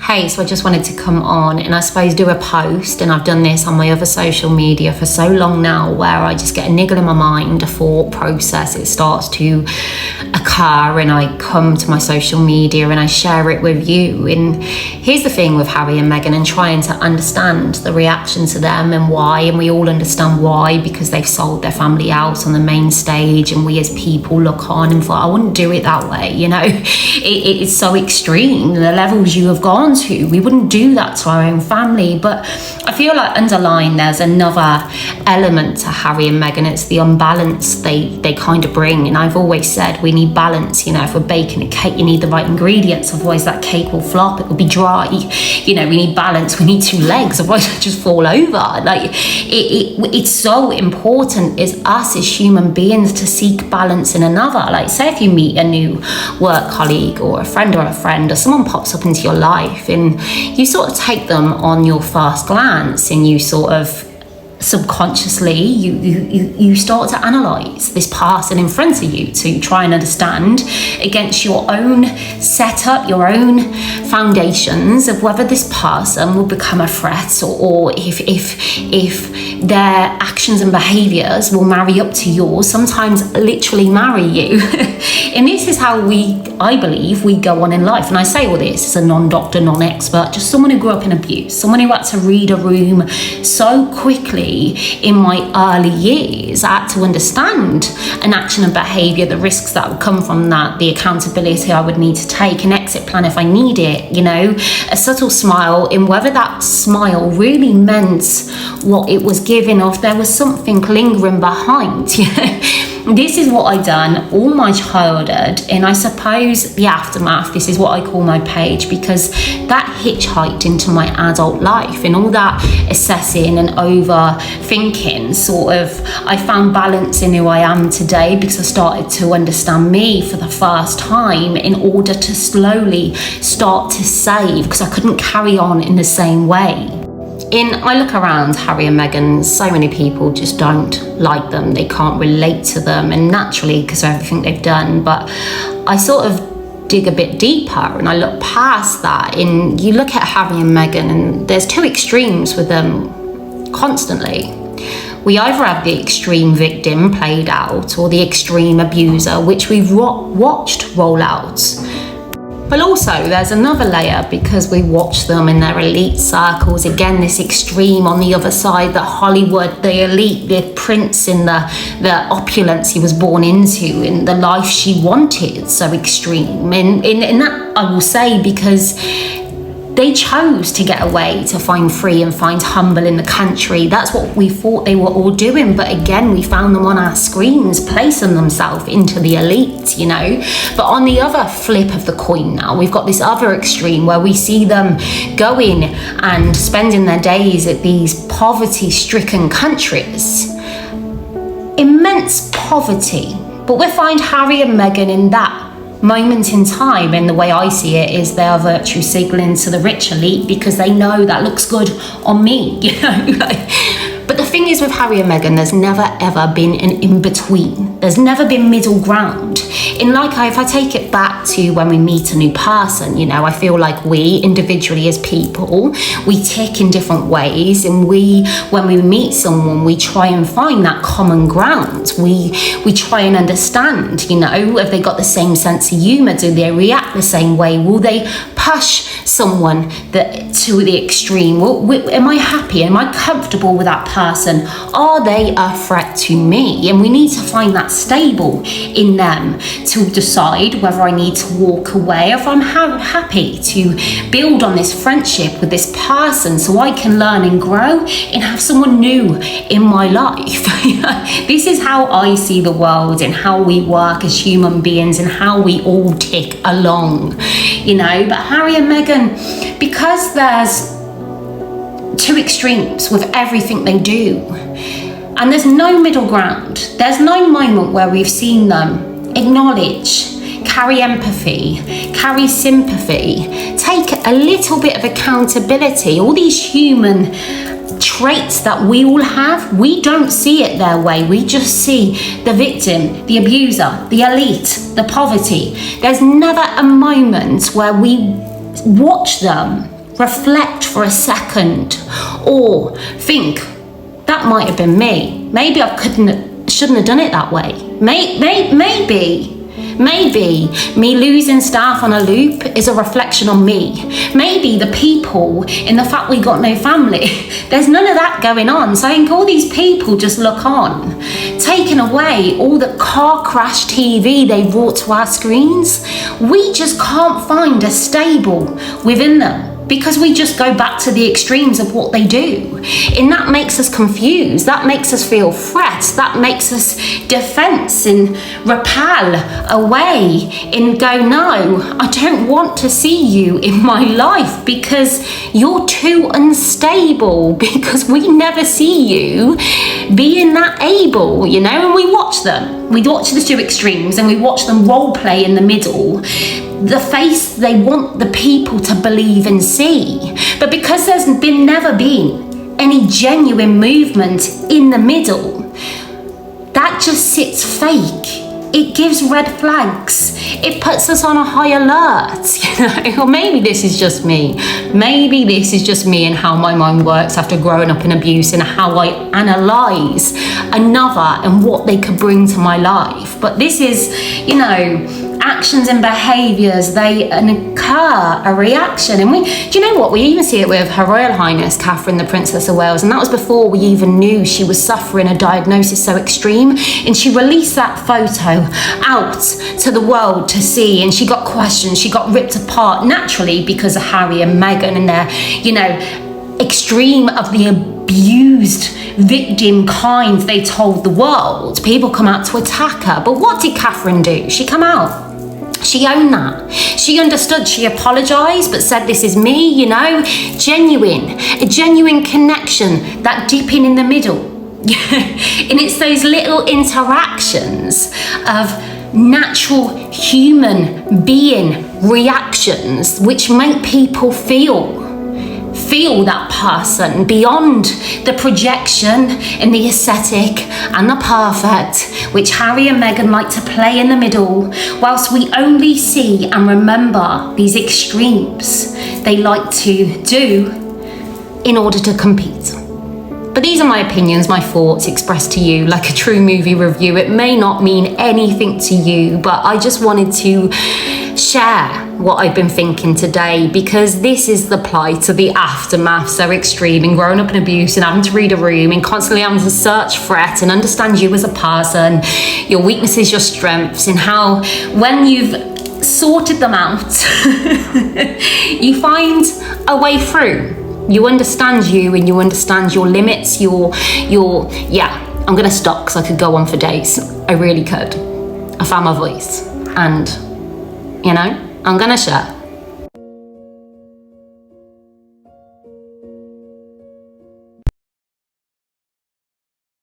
Hey, so I just wanted to come on and I suppose do a post, and I've done this on my other social media for so long now, where I just get a niggle in my mind, a thought process, it starts to occur, and I come to my social media and I share it with you. And here's the thing with Harry and Meghan, and trying to understand the reaction to them and why, and we all understand why, because they've sold their family out on the main stage, and we as people look on and thought, I wouldn't do it that way, you know. It is so extreme, the levels you have gone to. We wouldn't do that to our own family. But I feel like underlying there's another element to Harry and Meghan. It's the unbalance they kind of bring. And I've always said we need balance. You know, if we're baking a cake, you need the right ingredients, otherwise that cake will flop, it will be dry. You know, we need balance, we need two legs, otherwise it'll just fall over. Like it's so important as us as human beings to seek balance in another. Like, say if you meet a new work colleague or a friend or someone pops up into your life, and you sort of take them on your first glance, and you sort of subconsciously you start to analyze this person in front of you to try and understand against your own setup, your own foundations, of whether this person will become a threat, or if their actions and behaviors will marry up to yours, sometimes literally marry you. And this is how I believe we go on in life. And I say all this as a non-doctor, non-expert, just someone who grew up in abuse, someone who had to read a room so quickly in my early years. I had to understand an action and behavior, the risks that would come from that, the accountability I would need to take, an exit plan if I need it, you know, a subtle smile, and whether that smile really meant what it was giving off, there was something lingering behind, you know. This is what I done all my childhood, and I suppose the aftermath, this is what I call my page, because that hitchhiked into my adult life, and all that assessing and overthinking sort of, I found balance in who I am today, because I started to understand me for the first time in order to slowly start to save, because I couldn't carry on in the same way. I look around Harry and Meghan, so many people just don't like them. They can't relate to them, and naturally, because of everything they've done. But I sort of dig a bit deeper and I look past that. And you look at Harry and Meghan, and there's two extremes with them constantly. We either have the extreme victim played out, or the extreme abuser, which we've watched roll out. But also there's another layer, because we watch them in their elite circles. Again, this extreme on the other side, the Hollywood, the elite, the prince in the opulence he was born into, in the life she wanted, so extreme. And that I will say, because they chose to get away, to find free and find humble in the country. That's what we thought they were all doing. But again, we found them on our screens, placing themselves into the elite, you know. But on the other flip of the coin now, we've got this other extreme where we see them going and spending their days at these poverty-stricken countries. Immense poverty. But we find Harry and Meghan in that moment in time, and the way I see it is they are virtue signaling to the rich elite, because they know that looks good on me, you know. But the thing is with Harry and Meghan, there's never ever been an in-between. There's never been middle ground. And if I take it back to when we meet a new person, you know, I feel like we individually as people, we tick in different ways, and when we meet someone, we try and find that common ground. We try and understand, you know, have they got the same sense of humour? Do they react the same way? Will they push someone to the extreme? Am I happy? Am I comfortable with that person? Are they a threat to me? And we need to find that stable in them to decide whether I need to walk away, or if I'm happy to build on this friendship with this person so I can learn and grow and have someone new in my life. This is how I see the world, and how we work as human beings, and how we all tick along, you know. But Harry and Meghan, because there's two extremes with everything they do, and there's no middle ground. There's no moment where we've seen them acknowledge, carry empathy, carry sympathy, take a little bit of accountability. All these human traits that we all have, we don't see it their way. We just see the victim, the abuser, the elite, the poverty. There's never a moment where we watch them reflect for a second, or think, that might have been me. Maybe I shouldn't have done it that way. Maybe me losing staff on a loop is a reflection on me. Maybe the people in the fact we got no family, there's none of that going on. So I think all these people just look on, taking away all the car crash TV they brought to our screens. We just can't find a stable within them, because we just go back to the extremes of what they do. And that makes us confused. That makes us feel threat. That makes us defense and repel away and go, no, I don't want to see you in my life because you're too unstable, because we never see you being that able, you know, and we watch them. We watch the two extremes and we watch them role play in the middle, the face they want the people to believe and see. But because there's never been any genuine movement in the middle, that just sits fake. It gives red flags. It puts us on a high alert, you know. Or maybe this is just me. Maybe this is just me and how my mind works after growing up in abuse, and how I analyse another and what they could bring to my life. But this is, you know, actions and behaviours, they incur a reaction. And do you know what? We even see it with Her Royal Highness Catherine, the Princess of Wales, and that was before we even knew she was suffering a diagnosis so extreme. And she released that photo out to the world to see, and she got questioned, she got ripped apart naturally because of Harry and Meghan and their, you know, extreme of the abused victim kind they told the world. People come out to attack her. But what did Catherine do? She come out. She owned that. She understood. She apologised, but said, this is me, you know, a genuine connection, that dipping in the middle. And it's those little interactions of natural human being reactions which make people feel that person beyond the projection and the aesthetic and the perfect, which Harry and Meghan like to play in the middle, whilst we only see and remember these extremes they like to do in order to compete. But these are my opinions, my thoughts expressed to you like a true movie review. It may not mean anything to you, but I just wanted to share what I've been thinking today, because this is the plight of the aftermath so extreme, and growing up in abuse and having to read a room and constantly having to search threat and understand you as a person, your weaknesses, your strengths, and how when you've sorted them out, you find a way through. You understand you, and you understand your limits, yeah, I'm gonna stop because I could go on for days. I really could. I found my voice, and, you know, I'm gonna share.